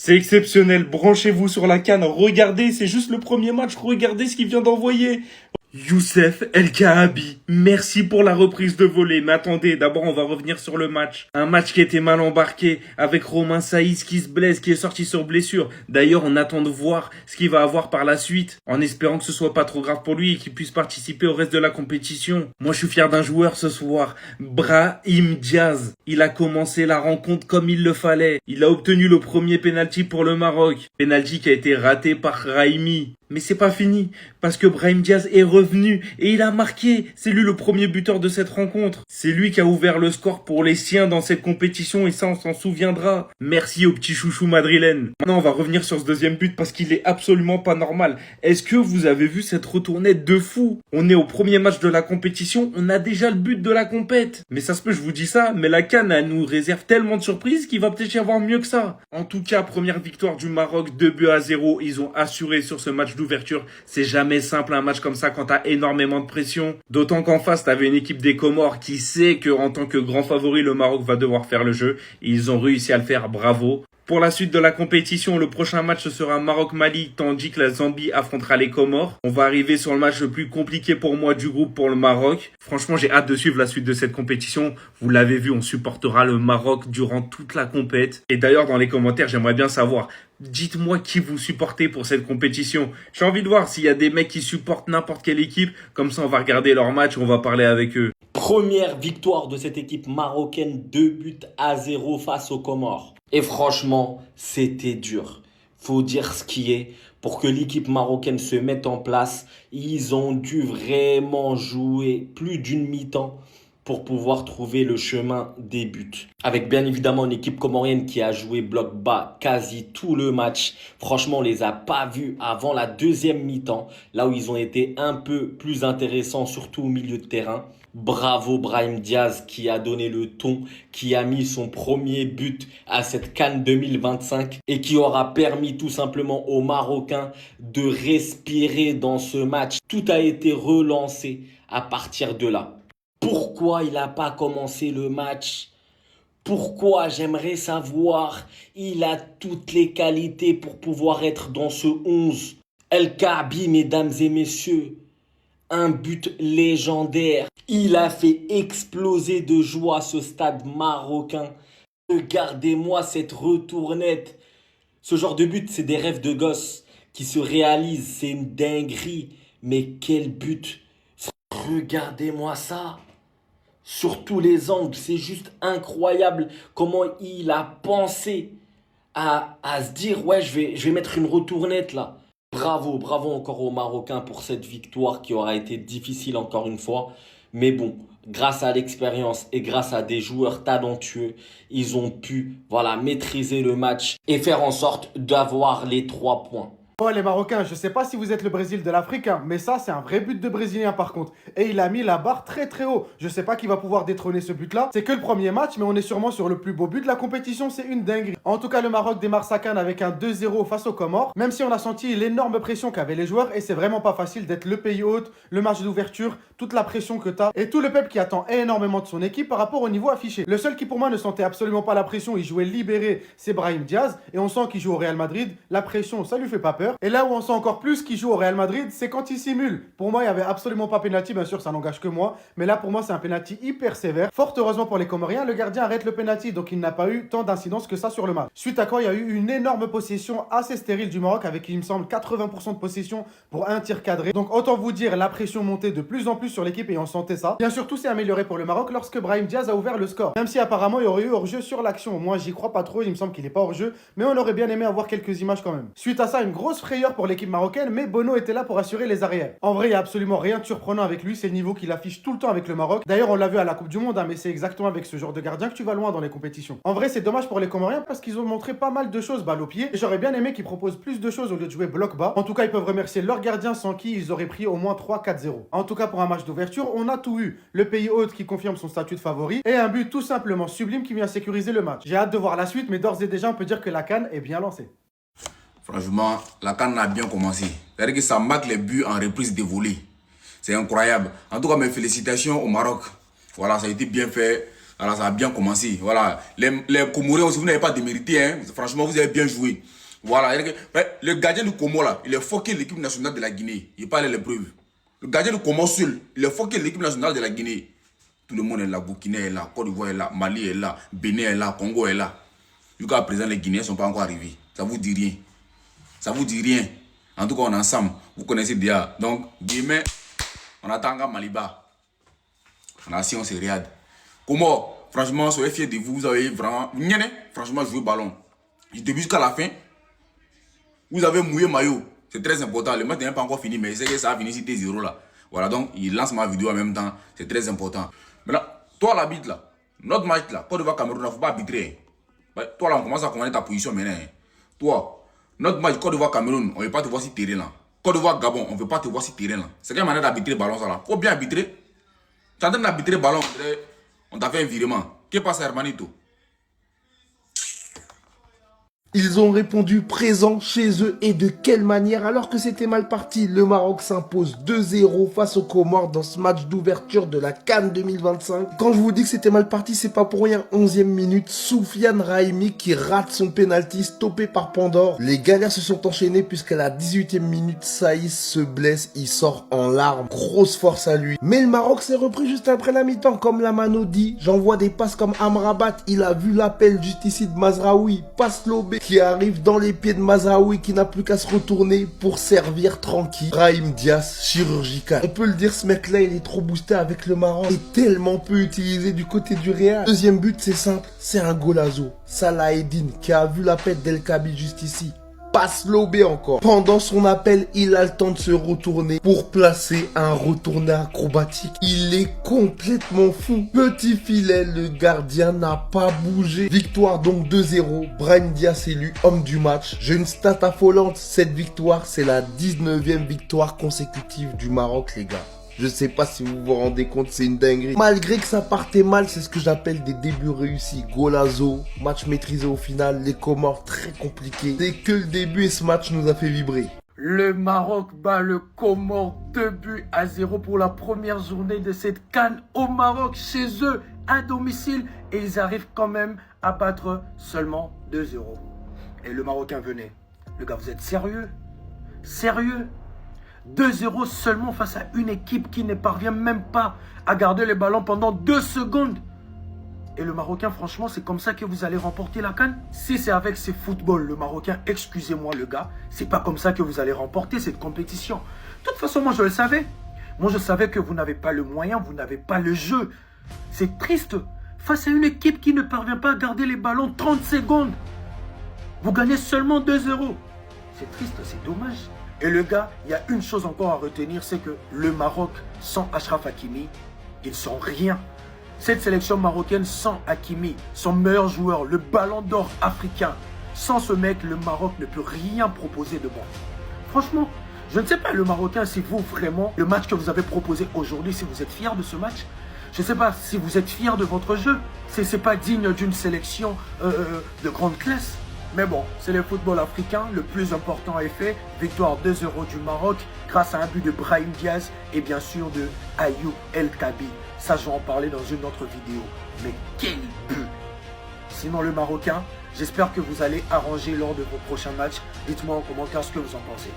C'est exceptionnel, branchez-vous sur la CAN, regardez, c'est juste le premier match, regardez ce qu'il vient d'envoyer. Youssef El Kaabi, merci pour la reprise de volée. Mais attendez, d'abord on va revenir sur le match. Un match qui était mal embarqué, avec Romain Saïs qui se blesse, qui est sorti sur blessure. D'ailleurs, on attend de voir ce qu'il va avoir par la suite, en espérant que ce soit pas trop grave pour lui et qu'il puisse participer au reste de la compétition. Moi, je suis fier d'un joueur ce soir, Brahim Diaz. Il a commencé la rencontre comme il le fallait. Il a obtenu le premier penalty pour le Maroc. Penalty qui a été raté par Raimi. Mais c'est pas fini, parce que Brahim Diaz est revenu et il a marqué. C'est lui le premier buteur de cette rencontre. C'est lui qui a ouvert le score pour les siens dans cette compétition et ça on s'en souviendra. Merci au petit chouchou madrilène. Maintenant on va revenir sur ce deuxième but parce qu'il est absolument pas normal. Est-ce que vous avez vu cette retournette de fou? On est au premier match de la compétition, on a déjà le but de la compète. Mais ça se peut, je vous dis ça, mais la CAN elle nous réserve tellement de surprises qu'il va peut-être y avoir mieux que ça. En tout cas, première victoire du Maroc, 2-0. Ils ont assuré sur ce match d'ouverture. C'est jamais simple un match comme ça quand t'as énormément de pression. D'autant qu'en face, t'avais une équipe des Comores qui sait que en tant que grand favori, le Maroc va devoir faire le jeu. Et ils ont réussi à le faire, bravo. Pour la suite de la compétition, le prochain match sera Maroc-Mali, tandis que la Zambie affrontera les Comores. On va arriver sur le match le plus compliqué pour moi du groupe pour le Maroc. Franchement, j'ai hâte de suivre la suite de cette compétition. Vous l'avez vu, on supportera le Maroc durant toute la compète. Et d'ailleurs, dans les commentaires, j'aimerais bien savoir, dites-moi qui vous supportez pour cette compétition. J'ai envie de voir s'il y a des mecs qui supportent n'importe quelle équipe. Comme ça, on va regarder leur match, on va parler avec eux. Première victoire de cette équipe marocaine, 2-0 face aux Comores. Et franchement, c'était dur. Faut dire ce qui est. Pour que l'équipe marocaine se mette en place, ils ont dû vraiment jouer plus d'une mi-temps pour pouvoir trouver le chemin des buts. Avec bien évidemment une équipe comorienne qui a joué bloc bas quasi tout le match. Franchement, on les a pas vus avant la deuxième mi-temps, là où ils ont été un peu plus intéressants, surtout au milieu de terrain. Bravo Brahim Diaz qui a donné le ton, qui a mis son premier but à cette CAN 2025 et qui aura permis tout simplement aux Marocains de respirer dans ce match. Tout a été relancé à partir de là. Pourquoi il n'a pas commencé le match? Pourquoi? J'aimerais savoir. Il a toutes les qualités pour pouvoir être dans ce 11. El Kaabi, mesdames et messieurs. Un but légendaire. Il a fait exploser de joie ce stade marocain. Regardez-moi cette retournette. Ce genre de but, c'est des rêves de gosse qui se réalisent. C'est une dinguerie. Mais quel but! Regardez-moi ça. Sur tous les angles, c'est juste incroyable comment il a pensé à se dire ouais, je vais mettre une retournette là. Bravo, bravo encore aux Marocains pour cette victoire qui aura été difficile encore une fois. Mais bon, grâce à l'expérience et grâce à des joueurs talentueux, ils ont pu maîtriser le match et faire en sorte d'avoir les 3 points. Bon, les Marocains, je sais pas si vous êtes le Brésil de l'Afrique, hein, mais ça, c'est un vrai but de Brésilien par contre. Et il a mis la barre très très haut. Je sais pas qui va pouvoir détrôner ce but-là. C'est que le premier match, mais on est sûrement sur le plus beau but de la compétition. C'est une dinguerie. En tout cas, le Maroc démarre sa CAN avec un 2-0 face aux Comores. Même si on a senti l'énorme pression qu'avaient les joueurs. Et c'est vraiment pas facile d'être le pays hôte, le match d'ouverture, toute la pression que t'as. Et tout le peuple qui attend énormément de son équipe par rapport au niveau affiché. Le seul qui pour moi ne sentait absolument pas la pression, il jouait libéré, c'est Brahim Diaz. Et on sent qu'il joue au Real Madrid. La pression, ça lui fait pas peur. Et là où on sent encore plus qu'il joue au Real Madrid, c'est quand il simule. Pour moi, il n'y avait absolument pas pénalty, bien sûr, ça n'engage que moi. Mais là, pour moi, c'est un pénalty hyper sévère. Fort heureusement pour les Comoriens, le gardien arrête le pénalty, donc il n'a pas eu tant d'incidence que ça sur le match. Suite à quoi, il y a eu une énorme possession assez stérile du Maroc, avec, il me semble, 80% de possession pour un tir cadré. Donc autant vous dire, la pression montait de plus en plus sur l'équipe et on sentait ça. Bien sûr, tout s'est amélioré pour le Maroc lorsque Brahim Diaz a ouvert le score. Même si apparemment, il y aurait eu hors-jeu sur l'action. Moi, j'y crois pas trop, il me semble qu'il n'est pas hors-jeu, mais on aurait bien aimé avoir quelques images quand même. Suite à ça, une grosse frayeur pour l'équipe marocaine, mais Bono était là pour assurer les arrières. En vrai, il n'y a absolument rien de surprenant avec lui, c'est le niveau qu'il affiche tout le temps avec le Maroc. D'ailleurs, on l'a vu à la Coupe du Monde, hein, mais c'est exactement avec ce genre de gardien que tu vas loin dans les compétitions. En vrai, c'est dommage pour les Comoriens parce qu'ils ont montré pas mal de choses balle au pied. Et j'aurais bien aimé qu'ils proposent plus de choses au lieu de jouer bloc bas. En tout cas, ils peuvent remercier leur gardien sans qui ils auraient pris au moins 3-4-0. En tout cas, pour un match d'ouverture, on a tout eu. Le pays hôte qui confirme son statut de favori et un but tout simplement sublime qui vient sécuriser le match. J'ai hâte de voir la suite, mais d'ores et déjà, on peut dire que la CAN est bien lancée. Franchement, la CAN a bien commencé. C'est-à-dire que ça marque les buts en reprise de volée. C'est incroyable. En tout cas, mes félicitations au Maroc. Voilà, ça a été bien fait. Alors ça a bien commencé. Voilà. Les Comoriens aussi, vous n'avez pas démérité. Hein. Franchement, vous avez bien joué. Voilà. Le gardien du Comore, là, il est foqué l'équipe nationale de la Guinée. Il n'est pas allé à l'épreuve. Le gardien du Comore seul, il est foqué l'équipe nationale de la Guinée. Tout le monde est là. Burkina est là. Côte d'Ivoire est là. Mali est là. Bénin est là. Congo est là. Jusqu'à présent, les Guinéens ne sont pas encore arrivés. Ça vous dit rien. Ça vous dit rien. En tout cas, on est ensemble. Vous connaissez déjà. Donc, demain, on attend à Maliba. On a si on se regarde. Comment? Franchement, soyez fiers de vous. Vous avez vraiment, franchement, joué ballon. Du début jusqu'à la fin, vous avez mouillé maillot. C'est très important. Le match n'est pas encore fini, mais c'est que ça a fini si t'es 0 là. Voilà, donc il lance ma vidéo en même temps. C'est très important. Maintenant, toi l'arbitre là, notre match là, Côte d'Ivoire Cameroun, il ne faut pas arbitrer. Toi là, on commence à commander ta position maintenant. Toi, notre match Côte d'Ivoire Cameroun, on ne veut pas te voir si terrain là. Côte d'Ivoire Gabon, on ne veut pas te voir si terrain là. C'est quelle manière d'arbitrer le ballon ça là? Faut bien arbitrer. Tu es en train d'arbitrer le ballon, on t'a fait un virement. Qu'est-ce qui passe, hermanito? Ils ont répondu présent chez eux et de quelle manière alors que c'était mal parti. Le Maroc s'impose 2-0 face aux Comores dans ce match d'ouverture de la CAN 2025. Quand je vous dis que c'était mal parti, c'est pas pour rien. 11e minute, Soufiane Raimi qui rate son penalty stoppé par Pandore. Les galères se sont enchaînées puisqu'à la 18e minute, Saïs se blesse, il sort en larmes. Grosse force à lui. Mais le Maroc s'est repris juste après la mi-temps comme la Mano dit. J'envoie des passes comme Amrabat, il a vu l'appel juste ici de Mazraoui. Passe Lobé qui arrive dans les pieds de Mazraoui qui n'a plus qu'à se retourner pour servir tranquille. Brahim Diaz, chirurgical. On peut le dire, ce mec-là, il est trop boosté avec le Maroc et tellement peu utilisé du côté du Real. Deuxième but, c'est simple, c'est un golazo. Salah Eddin qui a vu la pète d'El Kabi juste ici. Passe Lobé encore. Pendant son appel, il a le temps de se retourner pour placer un retourné acrobatique. Il est complètement fou. Petit filet, le gardien n'a pas bougé. Victoire donc 2-0. Brahim Diaz élu homme du match. J'ai une stat affolante. Cette victoire, c'est la 19e victoire consécutive du Maroc, les gars. Je sais pas si vous vous rendez compte, c'est une dinguerie. Malgré que ça partait mal, c'est ce que j'appelle des débuts réussis. Golazo, match maîtrisé au final, les Comores très compliqués. C'est que le début et ce match nous a fait vibrer. Le Maroc bat le Comore 2-0 pour la première journée de cette CAN au Maroc, chez eux, à domicile. Et ils arrivent quand même à battre seulement 2-0. Et le Marocain venait. Le gars, vous êtes sérieux? Sérieux? 2-0 seulement face à une équipe qui ne parvient même pas à garder les ballons pendant 2 secondes. Et le Marocain, franchement, c'est comme ça que vous allez remporter la CAN? Si c'est avec ces footballs, le Marocain, excusez-moi le gars, c'est pas comme ça que vous allez remporter cette compétition. De toute façon, moi je le savais. Moi je savais que vous n'avez pas le moyen, vous n'avez pas le jeu. C'est triste. Face à une équipe qui ne parvient pas à garder les ballons 30 secondes. Vous gagnez seulement 2-0. C'est triste, c'est dommage. Et le gars, il y a une chose encore à retenir, c'est que le Maroc, sans Achraf Hakimi, ils sont rien. Cette sélection marocaine sans Hakimi, son meilleur joueur, le ballon d'or africain, sans ce mec, le Maroc ne peut rien proposer de bon. Franchement, je ne sais pas le Marocain, si vous vraiment, le match que vous avez proposé aujourd'hui, si vous êtes fiers de ce match, je ne sais pas si vous êtes fiers de votre jeu, c'est pas digne d'une sélection de grande classe. Mais bon, c'est le football africain, le plus important est fait. Victoire 2-0 du Maroc grâce à un but de Brahim Diaz et bien sûr de Ayoub El Kabi. Ça, je vais en parler dans une autre vidéo. Mais quel but! Sinon, le Marocain, j'espère que vous allez arranger lors de vos prochains matchs. Dites-moi en commentaire ce que vous en pensez.